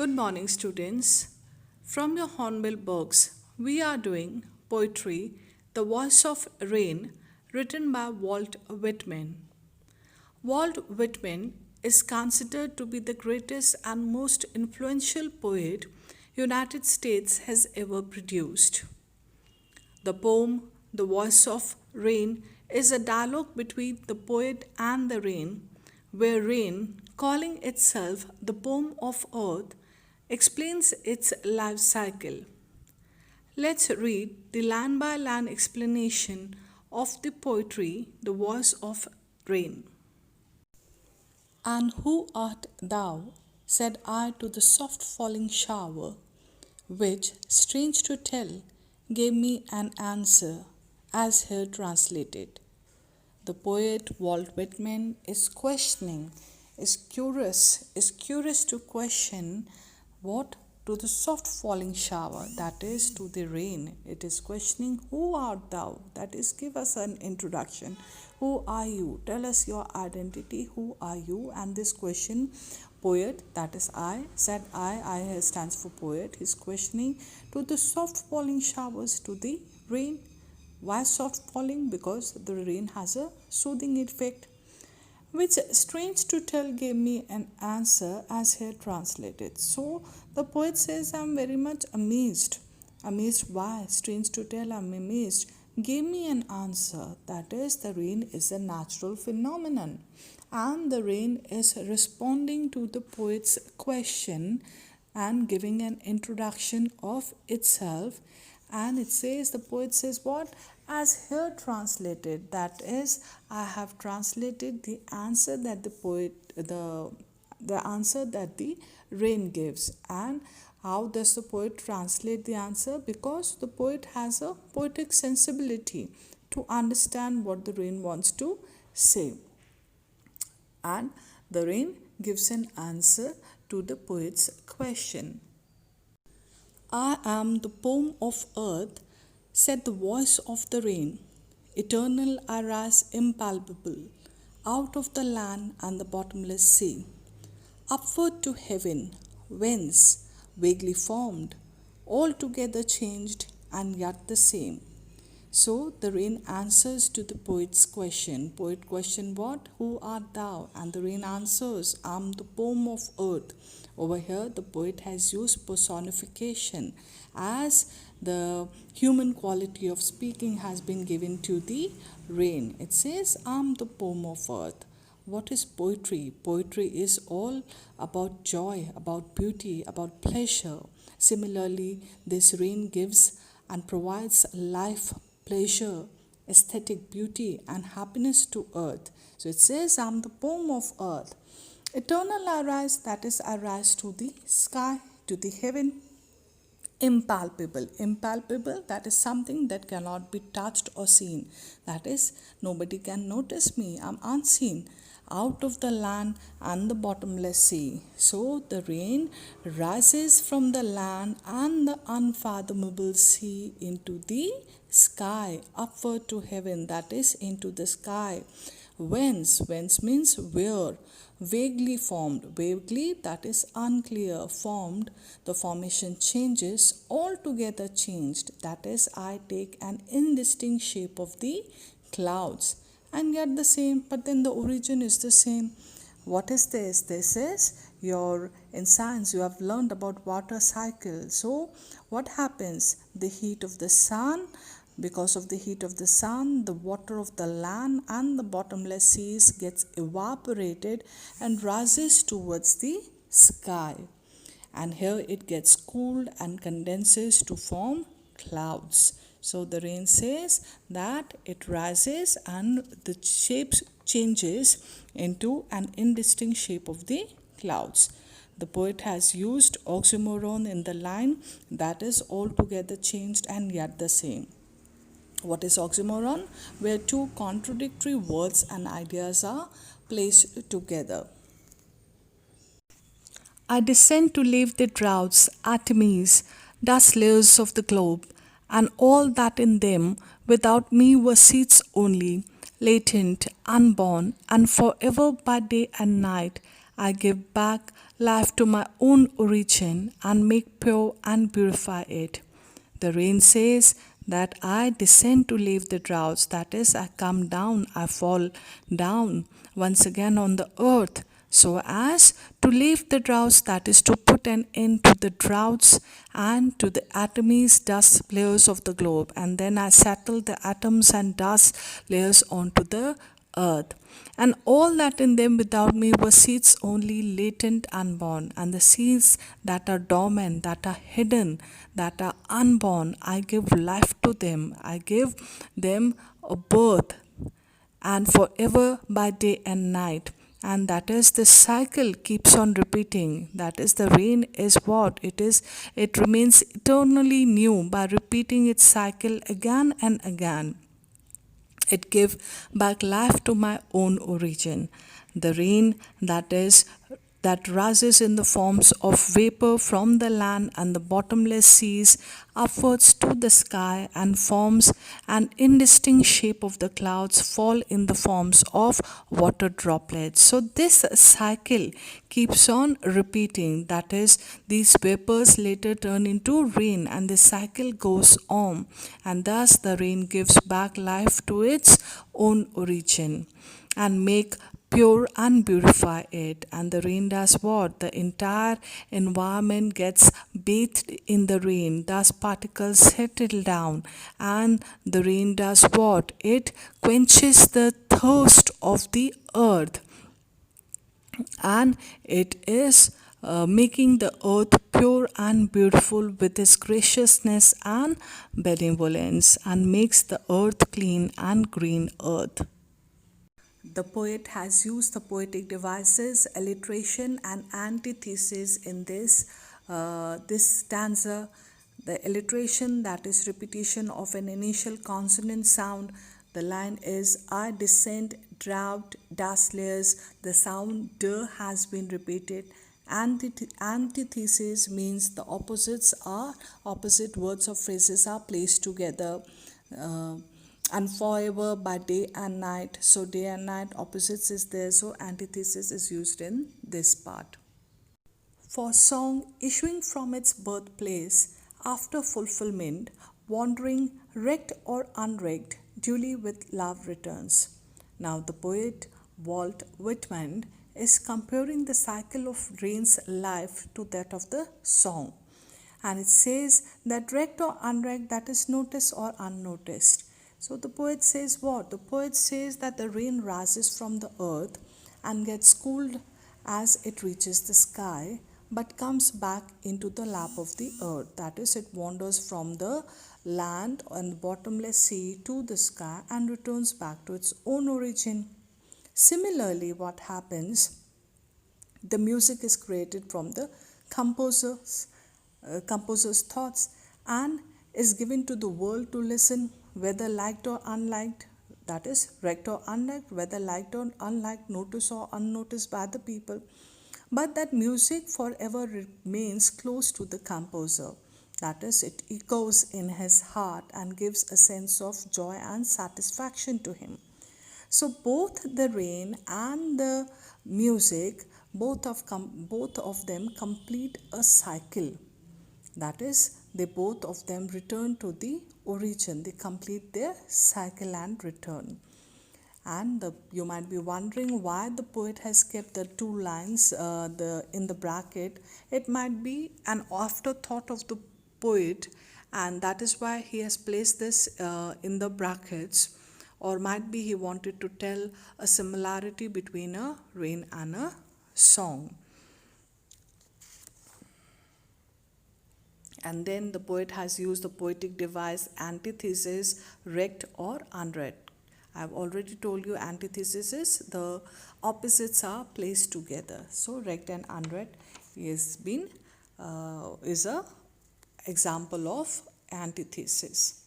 Good morning, students. From your Hornbill books, we are doing poetry, The Voice of Rain, written by Walt Whitman. Walt Whitman is considered to be the greatest and most influential poet United States has ever produced. The poem, The Voice of Rain, is a dialogue between the poet and the rain, where rain, calling itself the poem of earth, explains its life cycle. Let's read the line by line explanation of the poetry, The Voice of Rain. And who art thou? Said I to the soft falling shower, which, strange to tell, gave me an answer, as here translated. The poet Walt Whitman is questioning, is curious to question what? To the soft falling shower, that is to the rain. It is questioning, who art thou? That is, give us an introduction. Who are you? Tell us your identity. Who are you? And this question, poet, that is I, said I stands for poet, is questioning to the soft falling showers, to the rain. Why soft falling? Because the rain has a soothing effect, which, strange to tell, gave me an answer, as here translated. So the poet says, I'm very much amazed. Amazed why? Strange to tell, I'm amazed. Gave me an answer, that is, the rain is a natural phenomenon, and the rain is responding to the poet's question and giving an introduction of itself. And it says, the poet says what? As here translated, that is, I have translated the answer that the answer that the rain gives. And how does the poet translate the answer? Because the poet has a poetic sensibility to understand what the rain wants to say, and the rain gives an answer to the poet's question. I am the poem of earth, said the voice of the rain. Eternal I rise impalpable, out of the land and the bottomless sea. Upward to heaven, whence, vaguely formed, altogether changed and yet the same. So the rain answers to the poet's question. Poet question what? Who art thou? And the rain answers, I am the poem of earth. Over here the poet has used personification, as the human quality of speaking has been given to the rain. It says, I am the poem of earth. What is poetry? Poetry is all about joy, about beauty, about pleasure. Similarly, this rain gives and provides life, pleasure, aesthetic beauty and happiness to earth. So it says, I am the poem of earth. Eternal I rise, that is, I rise to the sky, to the heaven. Impalpable. Impalpable, that is something that cannot be touched or seen. That is, nobody can notice me. I am unseen. Out of the land and the bottomless sea. So the rain rises from the land and the unfathomable sea into the sky, upward to heaven, that is, into the sky. Whence? Whence means where. Vaguely formed. Vaguely, that is unclear. Formed, the formation changes, altogether changed. That is, I take an indistinct shape of the clouds, and yet the same, but then the origin is the same. What is this? This is in science you have learned about water cycle. So what happens? The heat of the sun, because of the heat of the sun, the water of the land and the bottomless seas gets evaporated and rises towards the sky. And here it gets cooled and condenses to form clouds. So the rain says that it rises and the shape changes into an indistinct shape of the clouds. The poet has used oxymoron in the line, that is, altogether changed and yet the same. What is oxymoron? Where two contradictory words and ideas are placed together. I descend to leave the droughts, atomies, dust layers of the globe, and all that in them without me were seeds only, latent, unborn, and forever by day and night, I give back life to my own origin and make pure and purify it. The rain says that I descend to leave the droughts, that is, I come down, I fall down once again on the earth, so as to leave the droughts, that is, to put an end to the droughts and to the atomy dust layers of the globe, and then I settle the atoms and dust layers onto the earth. And all that in them without me were seeds only latent unborn, and the seeds that are dormant, that are hidden, that are unborn, I give life to them. I give them a birth, and forever by day and night. And that is the cycle keeps on repeating. That is the rain is what? It remains eternally new by repeating its cycle again and again. It gave back life to my own origin. The rain that rises in the forms of vapor from the land and the bottomless seas upwards to the sky and forms an indistinct shape of the clouds fall in the forms of water droplets. So this cycle keeps on repeating. That is, these vapors later turn into rain and the cycle goes on, and thus the rain gives back life to its own origin and make pure and purify it. And the rain does what? The entire environment gets bathed in the rain, thus particles settle down, and the rain does what? It quenches the thirst of the earth, and it is making the earth pure and beautiful with its graciousness and benevolence, and makes the earth clean and green earth. The poet has used the poetic devices, alliteration, and antithesis in this stanza. The alliteration, that is repetition of an initial consonant sound. The line is I descend, drought, dust layers. The sound d has been repeated. Antithesis means the opposite words or phrases are placed together. Uh, and forever by day and night. So day and night opposites is there, so antithesis is used in this part. For song issuing from its birthplace after fulfillment, wandering wrecked or unwrecked, duly with love returns. Now the poet Walt Whitman is comparing the cycle of rain's life to that of the song. And it says that wrecked or unwrecked, that is noticed or unnoticed. So the poet says what? The poet says that the rain rises from the earth and gets cooled as it reaches the sky, but comes back into the lap of the earth. That is, it wanders from the land and the bottomless sea to the sky and returns back to its own origin. Similarly, what happens? The music is created from the composer's thoughts and is given to the world to listen, whether liked or unliked, that is, wrecked or unwrecked, whether liked or unliked, noticed or unnoticed by the people. But that music forever remains close to the composer. That is, it echoes in his heart and gives a sense of joy and satisfaction to him. So both the rain and the music, both of them complete a cycle. That is, they both of them return to the origin. They complete their cycle and return. And you might be wondering why the poet has kept the two lines in the bracket. It might be an afterthought of the poet, and that is why he has placed this in the brackets. Or might be he wanted to tell a similarity between a rain and a song. And then the poet has used the poetic device antithesis, wrecked or unwrecked. I have already told you antithesis is the opposites are placed together. So wrecked and unwrecked is a example of antithesis.